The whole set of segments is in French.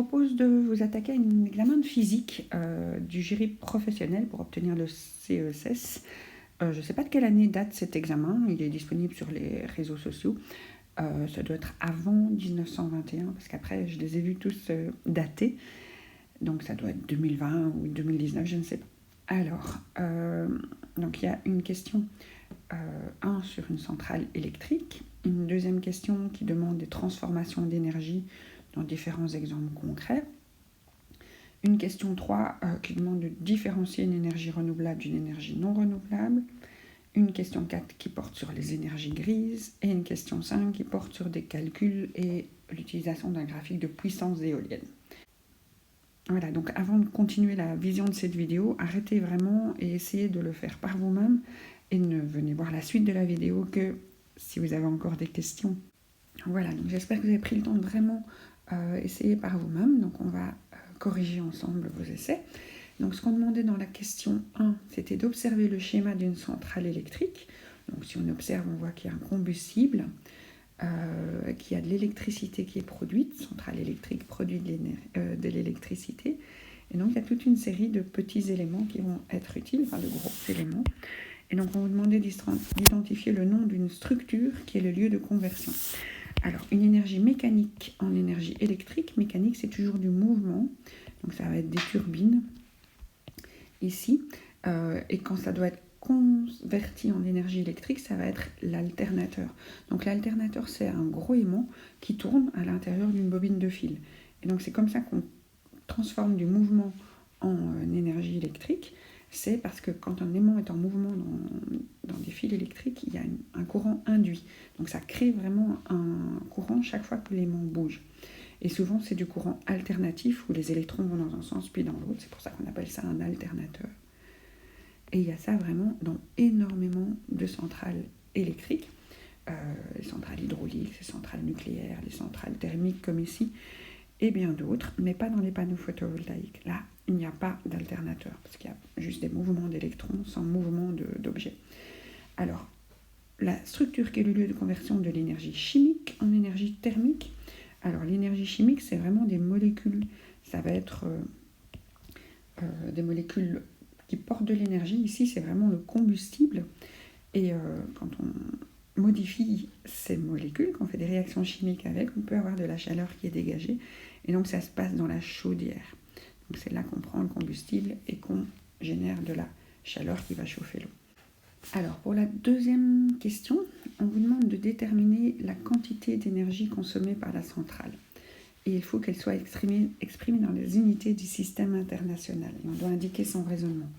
propose de vous attaquer à un examen de physique du jury professionnel pour obtenir le CESS. Je ne sais pas de quelle année date cet examen, il est disponible sur les réseaux sociaux. Ça doit être avant 1921, parce qu'après je les ai vus tous datés. Donc ça doit être 2020 ou 2019, je ne sais pas. Alors, donc il y a une question 1 sur une centrale électrique, une deuxième question qui demande des transformations d'énergie dans différents exemples concrets, une question 3 qui demande de différencier une énergie renouvelable d'une énergie non renouvelable, une question 4 qui porte sur les énergies grises et une question 5 qui porte sur des calculs et l'utilisation d'un graphique de puissance éolienne. Voilà, donc avant de continuer la vision de cette vidéo, arrêtez vraiment et essayez de le faire par vous-même et ne venez voir la suite de la vidéo que si vous avez encore des questions. Voilà, donc j'espère que vous avez pris le temps de vraiment essayer par vous-même. Donc on va corriger ensemble vos essais. Donc ce qu'on demandait dans la question 1, c'était d'observer le schéma d'une centrale électrique. Donc si on observe, on voit qu'il y a un combustible, qu'il y a de l'électricité qui est produite. Centrale électrique produit de l'électricité. Et donc il y a toute une série de petits éléments qui vont être utiles, enfin de gros éléments. Et donc on vous demandait d'identifier le nom d'une structure qui est le lieu de conversion. Alors, une énergie mécanique en énergie électrique. Mécanique, c'est toujours du mouvement. Donc, ça va être des turbines, ici. Et quand ça doit être converti en énergie électrique, ça va être l'alternateur. Donc, l'alternateur, c'est un gros aimant qui tourne à l'intérieur d'une bobine de fil. Et donc, c'est comme ça qu'on transforme du mouvement en énergie électrique. C'est parce que quand un aimant est en mouvement dans des fils électriques, il y a un courant induit. Donc ça crée vraiment un courant chaque fois que l'aimant bouge. Et souvent, c'est du courant alternatif où les électrons vont dans un sens puis dans l'autre. C'est pour ça qu'on appelle ça un alternateur. Et il y a ça vraiment dans énormément de centrales électriques. Les centrales hydrauliques, les centrales nucléaires, les centrales thermiques comme ici, et bien d'autres, mais pas dans les panneaux photovoltaïques. Là, il n'y a pas d'alternateur, parce qu'il y a juste des mouvements d'électrons sans mouvement d'objets. Alors, la structure qui est le lieu de conversion de l'énergie chimique en énergie thermique. Alors, l'énergie chimique, c'est vraiment des molécules. Ça va être des molécules qui portent de l'énergie. Ici, c'est vraiment le combustible. Et quand on modifie ces molécules, quand on fait des réactions chimiques avec, on peut avoir de la chaleur qui est dégagée. Et donc, ça se passe dans la chaudière. Donc c'est là qu'on prend le combustible et qu'on génère de la chaleur qui va chauffer l'eau. Alors pour la deuxième question, on vous demande de déterminer la quantité d'énergie consommée par la centrale. Et il faut qu'elle soit exprimée dans les unités du système international. Et on doit indiquer son raisonnement.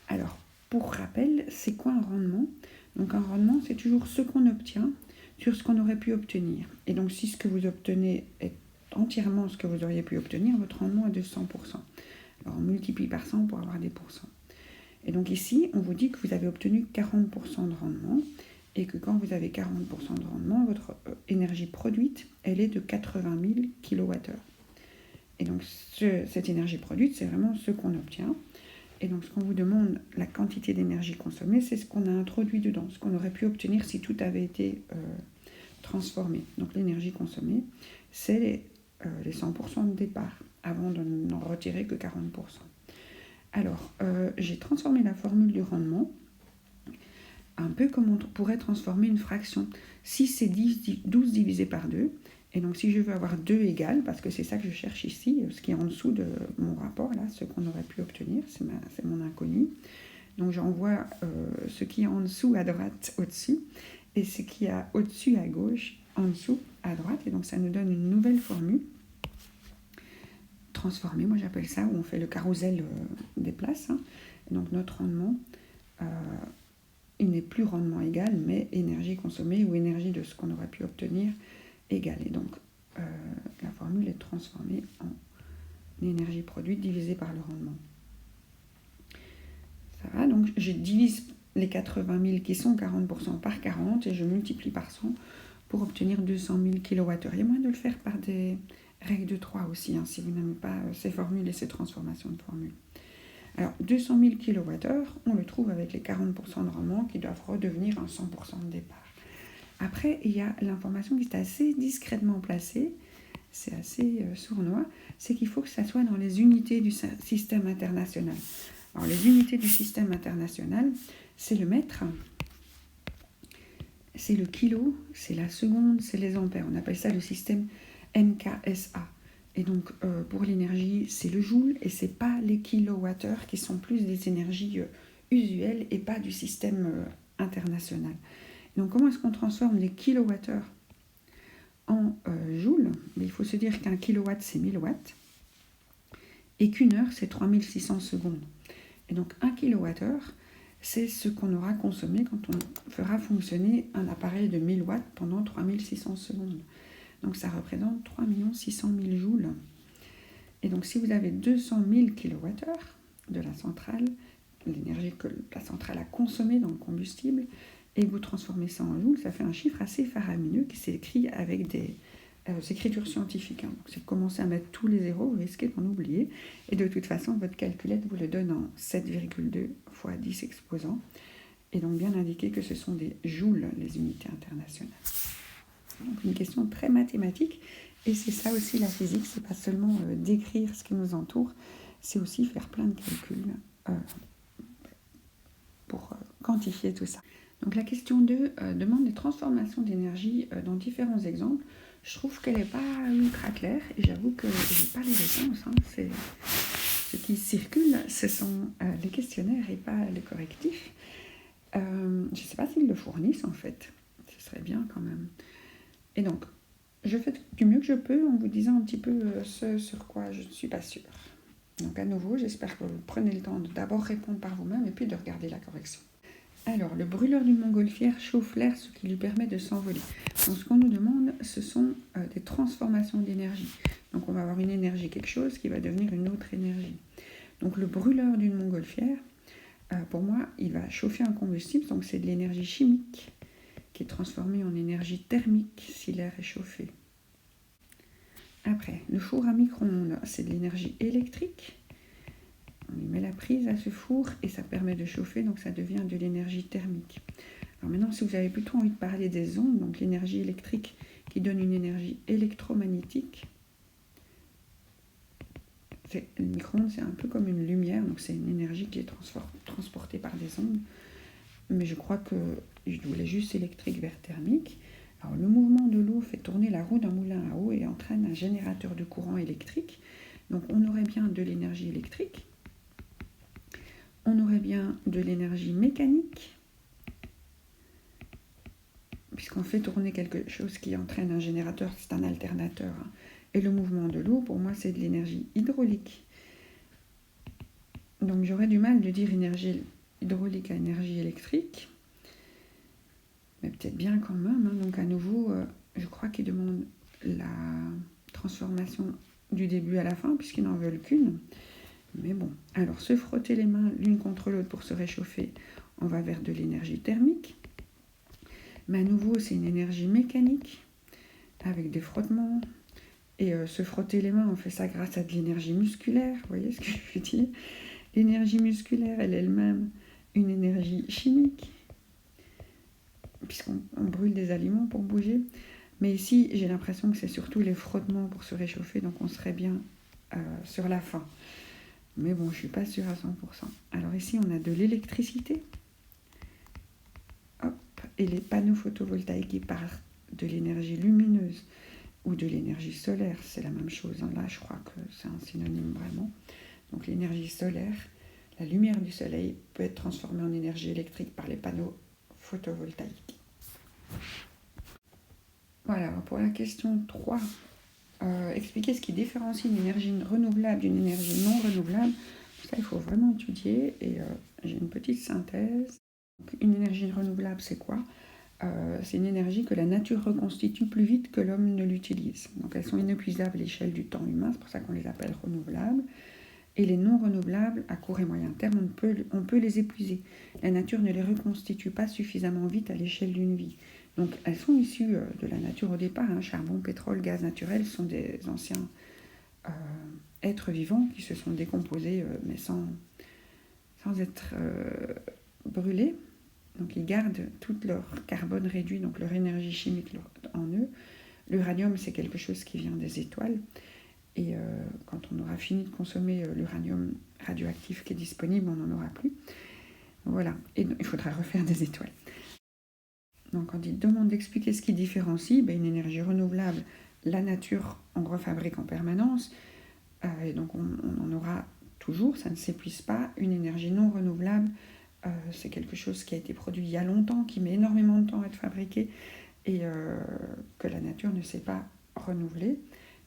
Alors pour rappel, c'est quoi un rendement ? Donc un rendement, c'est toujours ce qu'on obtient sur ce qu'on aurait pu obtenir. Et donc si ce que vous obtenez est entièrement ce que vous auriez pu obtenir, votre rendement est de 100%. Alors on multiplie par 100 pour avoir des pourcents. Et donc ici, on vous dit que vous avez obtenu 40% de rendement et que quand vous avez 40% de rendement, votre énergie produite, elle est de 80 000 kWh. Et donc cette énergie produite, c'est vraiment ce qu'on obtient. Et donc ce qu'on vous demande, la quantité d'énergie consommée, c'est ce qu'on a introduit dedans, ce qu'on aurait pu obtenir si tout avait été transformé. Donc l'énergie consommée, c'est les 100% de départ, avant de n'en retirer que 40%. Alors, j'ai transformé la formule du rendement, un peu comme on pourrait transformer une fraction. Si c'est 12 divisé par 2, et donc si je veux avoir 2 égales, parce que c'est ça que je cherche ici, ce qui est en dessous de mon rapport, là, ce qu'on aurait pu obtenir, c'est mon inconnu. Donc j'envoie ce qui est en dessous à droite au-dessus, et ce qui est au-dessus à gauche, en dessous à droite, et donc ça nous donne une nouvelle formule transformée, moi j'appelle ça, où on fait le carrousel des places. Donc notre rendement, il n'est plus rendement égal, mais énergie consommée ou énergie de ce qu'on aurait pu obtenir égale. Et donc la formule est transformée en énergie produite divisée par le rendement. Ça va, donc je divise les 80 000 qui sont 40% par 40 et je multiplie par 100 pour obtenir 200 000 kWh. Il y a moyen de le faire par des règles de 3 aussi, si vous n'aimez pas ces formules et ces transformations de formules. Alors, 200 000 kWh, on le trouve avec les 40% de rendement qui doivent redevenir un 100% de départ. Après, il y a l'information qui est assez discrètement placée, c'est assez sournois, c'est qu'il faut que ça soit dans les unités du système international. Alors les unités du système international, c'est le mètre, c'est le kilo, c'est la seconde, c'est les ampères. On appelle ça le système MKSA. Et donc pour l'énergie, c'est le joule et c'est pas les kilowattheures qui sont plus des énergies usuelles et pas du système international. Donc comment est-ce qu'on transforme les kilowattheures en joules? Mais il faut se dire qu'un kilowatt c'est 1000 watts et qu'une heure c'est 3600 secondes. Et donc 1 kilowattheure, c'est ce qu'on aura consommé quand on fera fonctionner un appareil de 1000 watts pendant 3600 secondes. Donc ça représente 3 600 000 joules. Et donc si vous avez 200 000 kilowattheures de la centrale, l'énergie que la centrale a consommée dans le combustible, et que vous transformez ça en joules, ça fait un chiffre assez faramineux qui s'écrit avec des écritures scientifiques. Donc si vous commencez à mettre tous les zéros, vous risquez d'en oublier. Et de toute façon, votre calculette vous le donne en 7,2 fois 10 exposants. Et donc bien indiquer que ce sont des joules, les unités internationales. Donc une question très mathématique. Et c'est ça aussi la physique, c'est pas seulement décrire ce qui nous entoure, c'est aussi faire plein de calculs pour quantifier tout ça. Donc la question 2 demande des transformations d'énergie dans différents exemples. Je trouve qu'elle n'est pas ultra claire et j'avoue que je n'ai pas les réponses. Ce qui circule, ce sont les questionnaires et pas les correctifs. Je ne sais pas s'ils le fournissent en fait. Ce serait bien quand même. Et donc, je fais du mieux que je peux en vous disant un petit peu ce sur quoi je ne suis pas sûre. Donc à nouveau, j'espère que vous prenez le temps de d'abord répondre par vous-même et puis de regarder la correction. Alors, le brûleur d'une montgolfière chauffe l'air, ce qui lui permet de s'envoler. Donc, ce qu'on nous demande, ce sont des transformations d'énergie. Donc, on va avoir une énergie quelque chose qui va devenir une autre énergie. Donc, le brûleur d'une montgolfière, pour moi, il va chauffer un combustible. Donc, c'est de l'énergie chimique qui est transformée en énergie thermique si l'air est chauffé. Après, le four à micro-ondes, c'est de l'énergie électrique. On lui met la prise à ce four et ça permet de chauffer, donc ça devient de l'énergie thermique. Alors maintenant, si vous avez plutôt envie de parler des ondes, donc l'énergie électrique qui donne une énergie électromagnétique, le micro-ondes, c'est un peu comme une lumière, donc c'est une énergie qui est transportée par des ondes. Mais je crois que je voulais juste électrique vers thermique. Alors le mouvement de l'eau fait tourner la roue d'un moulin à eau et entraîne un générateur de courant électrique. Donc on aurait bien de l'énergie électrique. On aurait bien de l'énergie mécanique, puisqu'on fait tourner quelque chose qui entraîne un générateur, c'est un alternateur. Et le mouvement de l'eau, pour moi, c'est de l'énergie hydraulique. Donc j'aurais du mal de dire énergie hydraulique à énergie électrique, mais peut-être bien quand même. Donc à nouveau, je crois qu'ils demandent la transformation du début à la fin, puisqu'ils n'en veulent qu'une. Mais bon, alors se frotter les mains l'une contre l'autre pour se réchauffer, on va vers de l'énergie thermique. Mais à nouveau, c'est une énergie mécanique avec des frottements. Et se frotter les mains, on fait ça grâce à de l'énergie musculaire. Vous voyez ce que je veux dire? L'énergie musculaire, elle est elle-même une énergie chimique, puisqu'on brûle des aliments pour bouger. Mais ici, j'ai l'impression que c'est surtout les frottements pour se réchauffer, donc on serait bien sur la fin. Mais bon, je ne suis pas sûre à 100%. Alors ici, on a de l'électricité. Hop, et les panneaux photovoltaïques qui partent de l'énergie lumineuse ou de l'énergie solaire, c'est la même chose. Là, je crois que c'est un synonyme vraiment. Donc l'énergie solaire, la lumière du soleil peut être transformée en énergie électrique par les panneaux photovoltaïques. Voilà, pour la question 3. Expliquer ce qui différencie une énergie renouvelable d'une énergie non renouvelable. Ça, il faut vraiment étudier et j'ai une petite synthèse. Donc, une énergie renouvelable, c'est quoi? C'est une énergie que la nature reconstitue plus vite que l'homme ne l'utilise. Donc elles sont inépuisables à l'échelle du temps humain, c'est pour ça qu'on les appelle renouvelables. Et les non renouvelables, à court et moyen terme, on peut les épuiser. La nature ne les reconstitue pas suffisamment vite à l'échelle d'une vie. Donc elles sont issues de la nature au départ. Charbon, pétrole, gaz naturel sont des anciens êtres vivants qui se sont décomposés mais sans être brûlés. Donc ils gardent tout leur carbone réduit, donc leur énergie chimique en eux. L'uranium, c'est quelque chose qui vient des étoiles. Et quand on aura fini de consommer l'uranium radioactif qui est disponible, on n'en aura plus. Voilà, et il faudra refaire des étoiles. Donc quand il demande d'expliquer ce qui différencie, une énergie renouvelable, la nature en refabrique en permanence, et donc on en aura toujours, ça ne s'épuise pas. Une énergie non renouvelable, c'est quelque chose qui a été produit il y a longtemps, qui met énormément de temps à être fabriqué, et que la nature ne sait pas renouveler.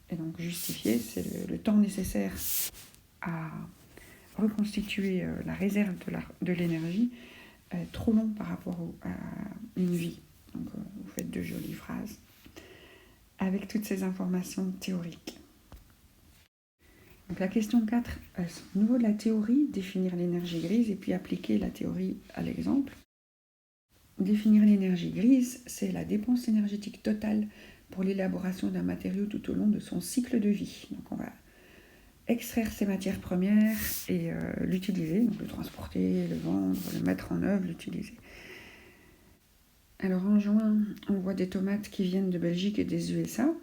Et donc justifier, c'est le temps nécessaire à reconstituer la réserve de l'énergie, trop long par rapport à une vie. Donc vous faites de jolies phrases avec toutes ces informations théoriques. Donc la question 4, au niveau de la théorie, définir l'énergie grise et puis appliquer la théorie à l'exemple. Définir l'énergie grise, c'est la dépense énergétique totale pour l'élaboration d'un matériau tout au long de son cycle de vie. Donc on va extraire ces matières premières et l'utiliser, donc le transporter, le vendre, le mettre en œuvre, l'utiliser. Alors en juin, on voit des tomates qui viennent de Belgique et des USA. Vous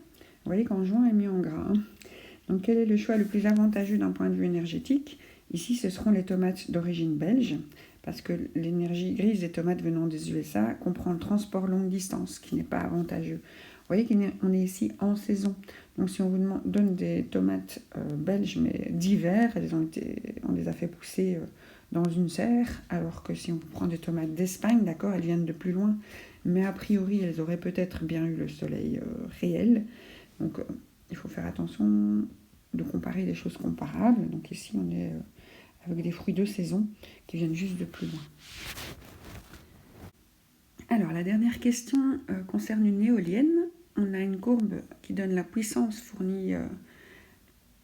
voyez qu'en juin est mis en gras. Donc quel est le choix le plus avantageux d'un point de vue énergétique ? Ici, ce seront les tomates d'origine belge, parce que l'énergie grise des tomates venant des USA comprend le transport longue distance, qui n'est pas avantageux. Vous voyez qu'on est ici en saison. Donc si on vous donne des tomates belges, mais d'hiver, on les a fait pousser dans une serre, alors que si on prend des tomates d'Espagne, d'accord, elles viennent de plus loin, mais a priori, elles auraient peut-être bien eu le soleil réel. Donc il faut faire attention de comparer des choses comparables. Donc ici, on est avec des fruits de saison qui viennent juste de plus loin. Alors, la dernière question concerne une éolienne. On a une courbe qui donne la puissance fournie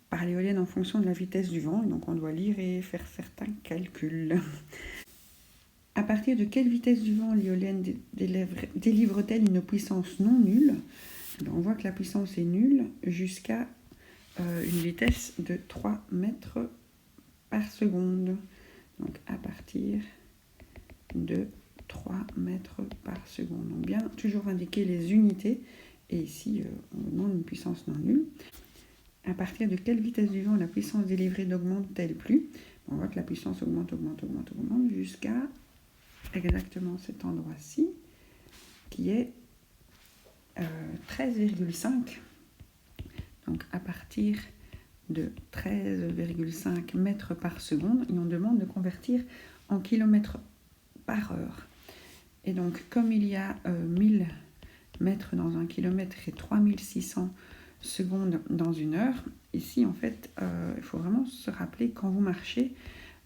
par l'éolienne en fonction de la vitesse du vent. Et donc, on doit lire et faire certains calculs. À partir de quelle vitesse du vent l'éolienne délivre-t-elle une puissance non nulle ? On voit que la puissance est nulle jusqu'à une vitesse de 3 mètres par seconde. Donc à partir de 3 mètres par seconde. Donc bien toujours indiquer les unités. Et ici, on demande une puissance non nulle. À partir de quelle vitesse du vent la puissance délivrée n'augmente-t-elle plus ? On voit que la puissance augmente jusqu'à exactement cet endroit-ci, qui est 13,5. Donc à partir de 13,5 mètres par seconde, et on demande de convertir en kilomètres par heure. Et donc comme il y a 1000 mètres dans un kilomètre et 3600 secondes dans une heure, ici en fait il faut vraiment se rappeler quand vous marchez,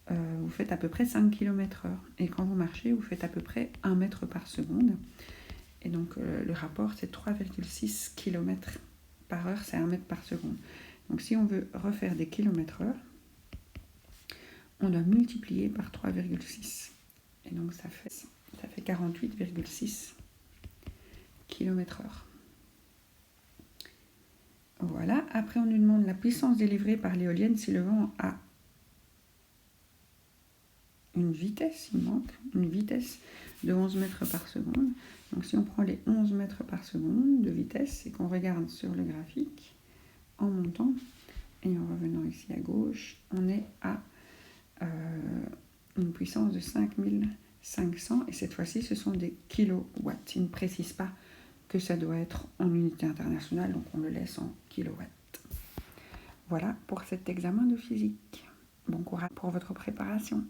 vous faites à peu près 5 km/h. Et quand vous marchez, vous faites à peu près 1 mètre par seconde. Et donc le rapport, c'est 3,6 km par heure, c'est 1 mètre par seconde. Donc si on veut refaire des kilomètres-heure, on doit multiplier par 3,6. Et donc ça fait 48,6 km/h. Voilà. Après, on nous demande la puissance délivrée par l'éolienne si le vent a une vitesse, une vitesse de 11 mètres par seconde. Donc si on prend les 11 mètres par seconde de vitesse et qu'on regarde sur le graphique en montant et en revenant ici à gauche, on est à une puissance de 5500 et cette fois-ci ce sont des kilowatts. Il ne précise pas que ça doit être en unité internationale, donc on le laisse en kilowatts. Voilà pour cet examen de physique. Bon courage pour votre préparation.